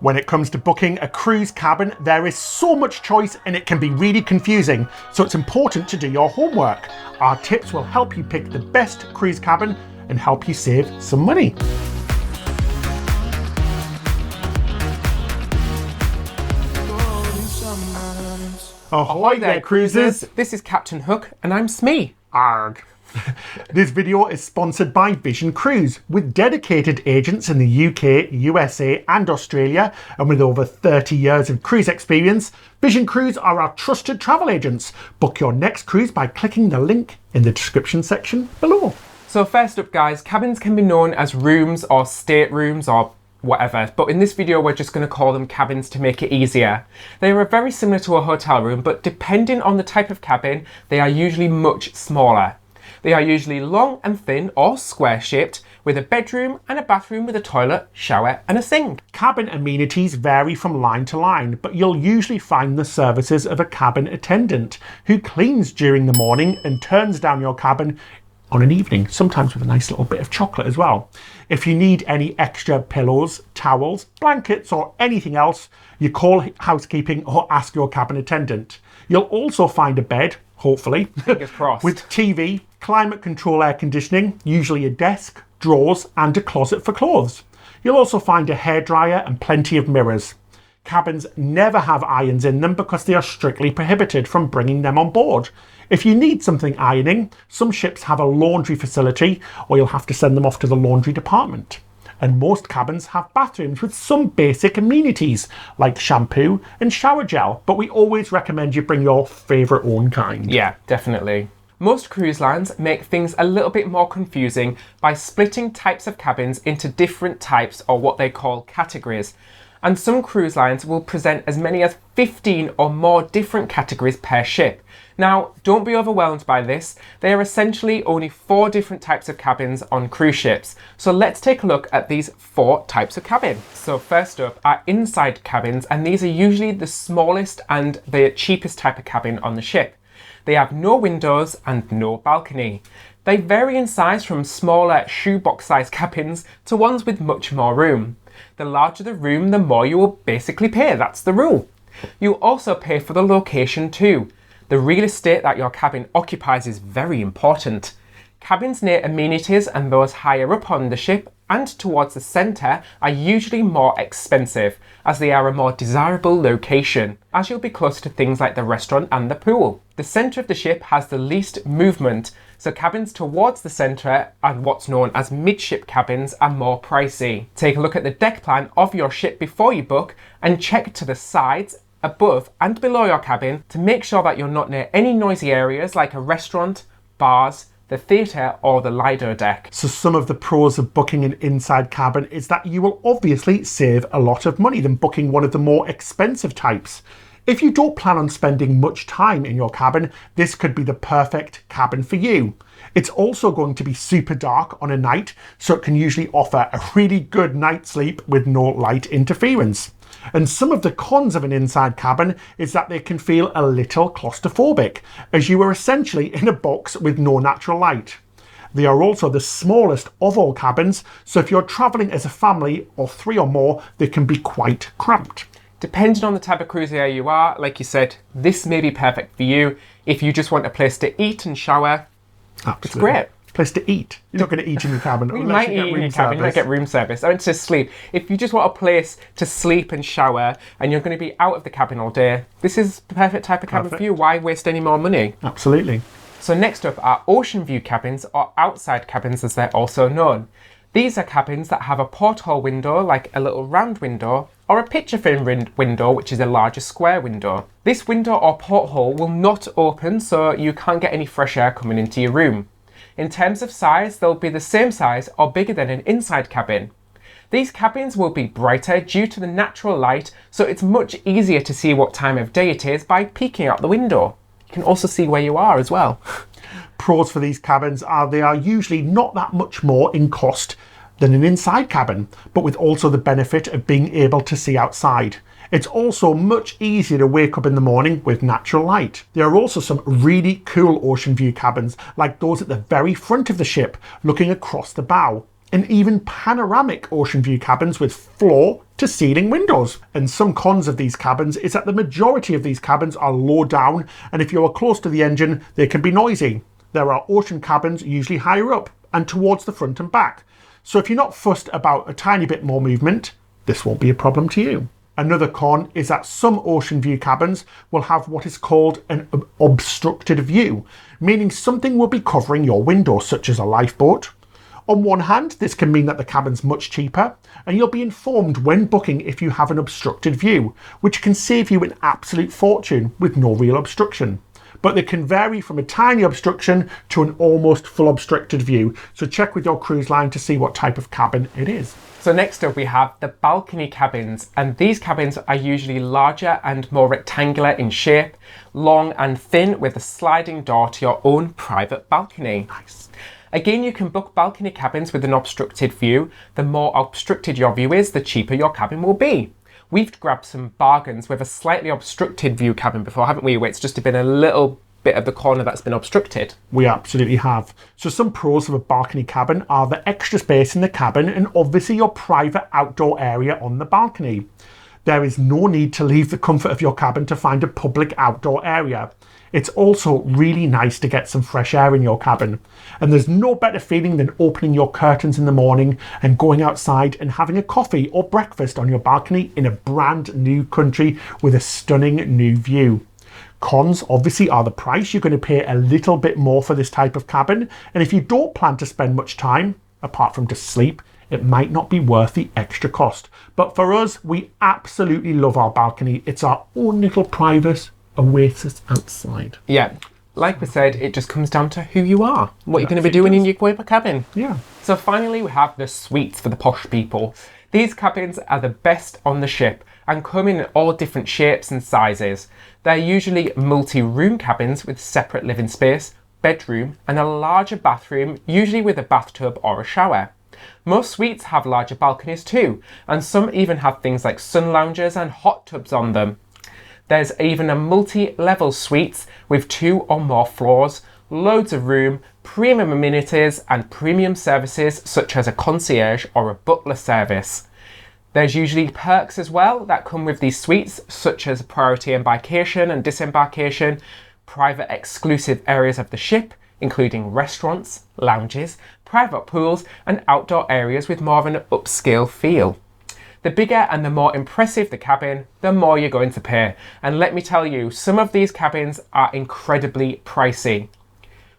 When it comes to booking a cruise cabin, there is so much choice and it can be really confusing, so it's important to do your homework. Our tips will help you pick the best cruise cabin and help you save some money. Ahoy there, cruisers! This is Captain Hook and I'm Smee. Arg. This video is sponsored by Vision Cruise, with dedicated agents in the UK, USA and Australia, and with over 30 years of cruise experience. Vision Cruise are our trusted travel agents. Book your next cruise by clicking the link in the description section below. So first up guys, cabins can be known as rooms or staterooms or whatever, but in this video we're just going to call them cabins to make it easier. They are very similar to a hotel room, but depending on the type of cabin, they are usually much smaller. They are usually long and thin or square shaped, with a bedroom and a bathroom with a toilet, shower and a sink. Cabin amenities vary from line to line, but you'll usually find the services of a cabin attendant who cleans during the morning and turns down your cabin on an evening, sometimes with a nice little bit of chocolate as well. If you need any extra pillows, towels, blankets or anything else, you call housekeeping or ask your cabin attendant. You'll also find a bed, hopefully, fingers crossed, with TV, climate control air conditioning, usually a desk, drawers and a closet for clothes. You'll also find a hairdryer and plenty of mirrors. Cabins never have irons in them because they are strictly prohibited from bringing them on board. If you need something ironing, some ships have a laundry facility, or you'll have to send them off to the laundry department. And most cabins have bathrooms with some basic amenities like shampoo and shower gel, but we always recommend you bring your favourite own kind. Yeah, definitely. Most cruise lines make things a little bit more confusing by splitting types of cabins into different types, or what they call categories. And some cruise lines will present as many as 15 or more different categories per ship. Now, don't be overwhelmed by this. There are essentially only 4 different types of cabins on cruise ships. So let's take a look at these 4 types of cabin. So first up are inside cabins, and these are usually the smallest and the cheapest type of cabin on the ship. They have no windows and no balcony. They vary in size from smaller shoebox-sized cabins to ones with much more room. The larger the room, the more you will basically pay. That's the rule. You also pay for the location too. The real estate that your cabin occupies is very important. Cabins near amenities and those higher up on the ship and towards the centre are usually more expensive, as they are a more desirable location, as you'll be close to things like the restaurant and the pool. The centre of the ship has the least movement, so cabins towards the centre and what's known as midship cabins are more pricey. Take a look at the deck plan of your ship before you book and check to the sides, above and below your cabin to make sure that you're not near any noisy areas like a restaurant, bars, the theatre or the Lido deck. So some of the pros of booking an inside cabin is that you will obviously save a lot of money than booking one of the more expensive types. If you don't plan on spending much time in your cabin, this could be the perfect cabin for you. It's also going to be super dark on a night, so it can usually offer a really good night's sleep with no light interference. And some of the cons of an inside cabin is that they can feel a little claustrophobic, as you are essentially in a box with no natural light. They are also the smallest of all cabins, so if you're travelling as a family or 3 or more, they can be quite cramped. Depending on the type of cruiser you are, like you said, this may be perfect for you. If you just want a place to eat and shower, Absolutely. It's great. Place to eat. You're not going to eat in your cabin. You might eat in your cabin, you might get room service. I mean, to sleep. If you just want a place to sleep and shower and you're going to be out of the cabin all day, this is the perfect type of cabin for you. Why waste any more money? Absolutely. So next up are ocean view cabins, or outside cabins as they're also known. These are cabins that have a porthole window, like a little round window, or a picture frame window, which is a larger square window. This window or porthole will not open, so you can't get any fresh air coming into your room. In terms of size, they'll be the same size or bigger than an inside cabin. These cabins will be brighter due to the natural light, so it's much easier to see what time of day it is by peeking out the window. You can also see where you are as well. Pros for these cabins are they are usually not that much more in cost than an inside cabin, but with also the benefit of being able to see outside. It's also much easier to wake up in the morning with natural light. There are also some really cool ocean view cabins, like those at the very front of the ship, looking across the bow. and even panoramic ocean view cabins with floor to ceiling windows. And some cons of these cabins is that the majority of these cabins are low down, and if you are close to the engine, they can be noisy. There are ocean cabins usually higher up and towards the front and back. So if you're not fussed about a tiny bit more movement, this won't be a problem to you. Another con is that some ocean view cabins will have what is called an obstructed view, meaning something will be covering your window, such as a lifeboat. On one hand, this can mean that the cabin's much cheaper, and you'll be informed when booking if you have an obstructed view, which can save you an absolute fortune with no real obstruction. But they can vary from a tiny obstruction to an almost full obstructed view, so check with your cruise line to see what type of cabin it is. So next up we have the balcony cabins, and these cabins are usually larger and more rectangular in shape, long and thin with a sliding door to your own private balcony. Nice. Again, you can book balcony cabins with an obstructed view. The more obstructed your view is, the cheaper your cabin will be. We've grabbed some bargains with a slightly obstructed view cabin before, haven't we? Where it's just been a little bit of the corner that's been obstructed. We absolutely have. So some pros of a balcony cabin are the extra space in the cabin and obviously your private outdoor area on the balcony. There is no need to leave the comfort of your cabin to find a public outdoor area. It's also really nice to get some fresh air in your cabin. And there's no better feeling than opening your curtains in the morning and going outside and having a coffee or breakfast on your balcony in a brand new country with a stunning new view. Cons obviously are the price. You're going to pay a little bit more for this type of cabin. And if you don't plan to spend much time, apart from just sleep, it might not be worth the extra cost. But for us, we absolutely love our balcony. It's our own little private oasis outside. Yeah, like we said, it just comes down to who you are, what you're going to be doing in your cabin. Yeah. So finally we have the suites for the posh people. These cabins are the best on the ship and come in all different shapes and sizes. They're usually multi-room cabins with separate living space, bedroom and a larger bathroom, usually with a bathtub or a shower. Most suites have larger balconies too, and some even have things like sun loungers and hot tubs on them. There's even a multi-level suites with 2 or more floors, loads of room, premium amenities and premium services such as a concierge or a butler service. There's usually perks as well that come with these suites, such as priority embarkation and disembarkation, private exclusive areas of the ship, including restaurants, lounges, private pools and outdoor areas with more of an upscale feel. The bigger and the more impressive the cabin, the more you're going to pay. And let me tell you, some of these cabins are incredibly pricey.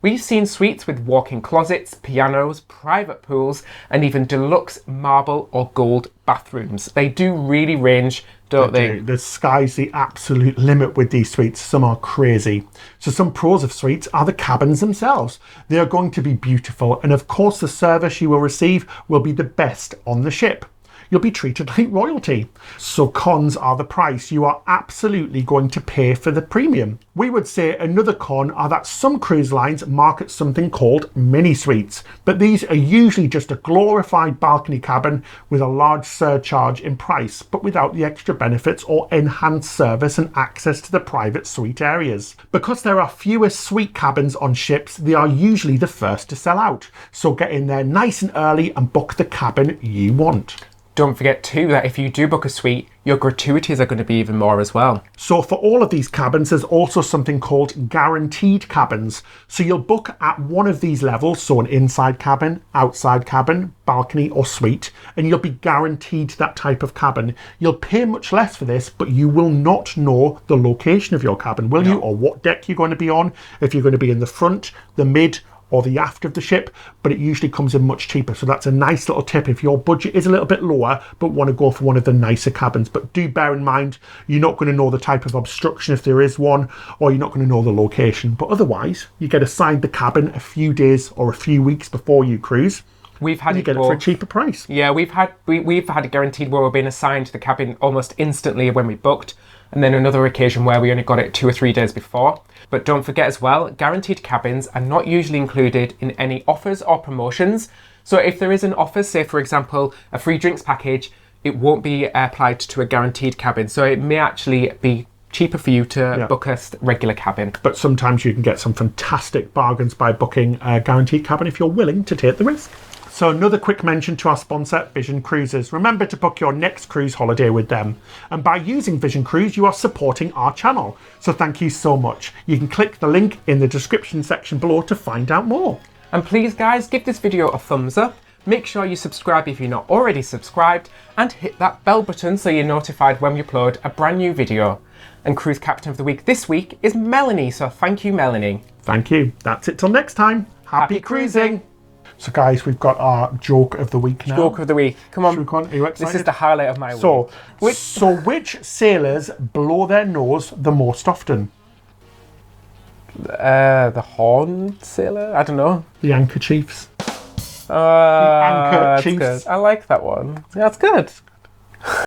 We've seen suites with walk-in closets, pianos, private pools, and even deluxe marble or gold bathrooms. They do really range, don't they? The sky's the absolute limit with these suites. Some are crazy. So some pros of suites are the cabins themselves. They are going to be beautiful, and of course the service you will receive will be the best on the ship. You'll be treated like royalty. So cons are the price. You are absolutely going to pay for the premium. We would say another con are that some cruise lines market something called mini suites, but these are usually just a glorified balcony cabin with a large surcharge in price, but without the extra benefits or enhanced service and access to the private suite areas. Because there are fewer suite cabins on ships, they are usually the first to sell out. So get in there nice and early and book the cabin you want. Don't forget too that if you do book a suite, your gratuities are going to be even more as well. So for all of these cabins, there's also something called guaranteed cabins. So you'll book at one of these levels, so an inside cabin, outside cabin, balcony or suite, and you'll be guaranteed that type of cabin. You'll pay much less for this, but you will not know the location of your cabin, will you? Or what deck you're going to be on, if you're going to be in the front, the mid, or the aft of the ship, but it usually comes in much cheaper. So that's a nice little tip if your budget is a little bit lower but want to go for one of the nicer cabins. But do bear in mind, you're not going to know the type of obstruction if there is one, or you're not going to know the location. But otherwise, you get assigned the cabin a few days or a few weeks before you cruise. We've had you get it for a cheaper price. Yeah, we've had a guaranteed where we've been assigned the cabin almost instantly when we booked, and then another occasion where we only got it 2 or 3 days before. But don't forget as well, guaranteed cabins are not usually included in any offers or promotions. So if there is an offer, say for example, a free drinks package, it won't be applied to a guaranteed cabin. So it may actually be cheaper for you to book a regular cabin. But sometimes you can get some fantastic bargains by booking a guaranteed cabin if you're willing to take the risk. So another quick mention to our sponsor, Vision Cruises. Remember to book your next cruise holiday with them. And by using Vision Cruise, you are supporting our channel. So thank you so much. You can click the link in the description section below to find out more. And please guys, give this video a thumbs up. Make sure you subscribe if you're not already subscribed, and hit that bell button so you're notified when we upload a brand new video. And Cruise Captain of the Week this week is Melanie, so thank you, Melanie. Thank you. That's it till next time. Happy cruising. So guys, we've got our joke of the week now. Joke of the week. Come on. Are you excited? This is the highlight of my week. So which sailors blow their nose the most often? The horn sailor? I don't know. The anchor chiefs. Anchor chiefs. Good. I like that one. Yeah, that's good.